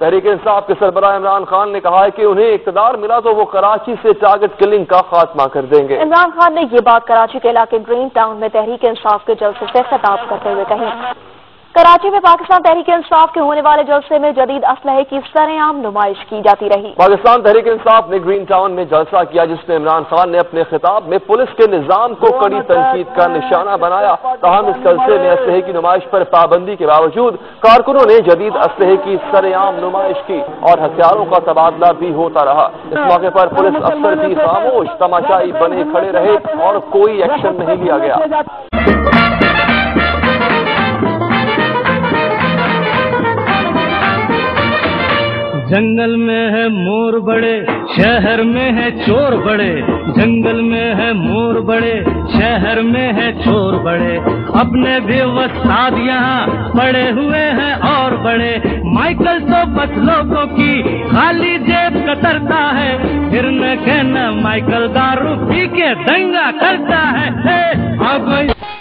تحریک انصاف کے سربراہ عمران خان نے کہا ہے کہ انہیں اقتدار ملا تو وہ کراچی سے ٹارگٹ کلنگ کا خاتمہ کر دیں گے۔ عمران خان نے یہ بات کراچی کے علاقے گرین ٹاؤن میں تحریک انصاف کے جلسے سے خطاب کرتے ہوئے کہی۔ کراچی میں پاکستان تحریک انصاف کے ہونے والے جلسے میں جدید اسلحے کی سرعام نمائش کی جاتی رہی۔ پاکستان تحریک انصاف نے گرین ٹاؤن میں جلسہ کیا جس میں عمران خان نے اپنے خطاب میں پولیس کے نظام کو کڑی تنقید کا نشانہ بنایا۔ تاہم اس جلسے میں اسلحے کی نمائش پر پابندی کے باوجود کارکنوں نے جدید اسلحے کی سرعام نمائش کی اور ہتھیاروں کا تبادلہ بھی ہوتا رہا۔ اس موقع پر پولیس افسر بھی خاموش تماشائی بنے کھڑے رہے اور کوئی ایکشن نہیں لیا گیا۔ جنگل میں ہے مور بڑے، شہر میں ہے چور بڑے، جنگل میں ہے مور بڑے، شہر میں ہے چور بڑے، اپنے بھی وسطاد یہاں پڑے ہوئے ہیں اور بڑے، مائیکل تو بس لوگوں کی خالی جیب کترتا ہے، پھر نہ کہنا مائیکل دارو پی کے دنگا کرتا ہے۔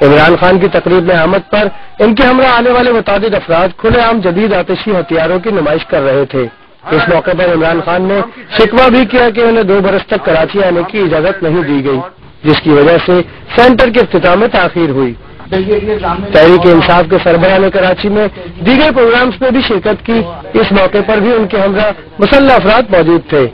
عمران خان کی تقریب میں آمد پر ان کے ہمراہ آنے والے متعدد افراد کھلے عام جدید آتشی ہتھیاروں کی نمائش کر رہے تھے۔ اس موقع پر عمران خان نے شکوہ بھی کیا کہ انہیں 2 برس تک کراچی آنے کی اجازت نہیں دی گئی، جس کی وجہ سے سینٹر کے افتتاح میں تاخیر ہوئی۔ تحریک انصاف کے سربراہ نے کراچی میں دیگر پروگرامز میں بھی شرکت کی۔ اس موقع پر بھی ان کے ہمراہ مسلح افراد موجود تھے۔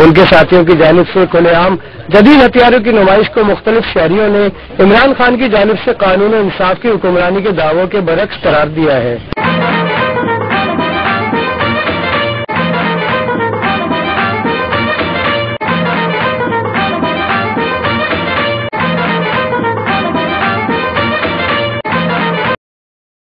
ان کے ساتھیوں کی جانب سے کھلے عام جدید ہتھیاروں کی نمائش کو مختلف شہریوں نے عمران خان کی جانب سے قانون و انصاف کی حکمرانی کے دعووں کے برعکس قرار دیا ہے۔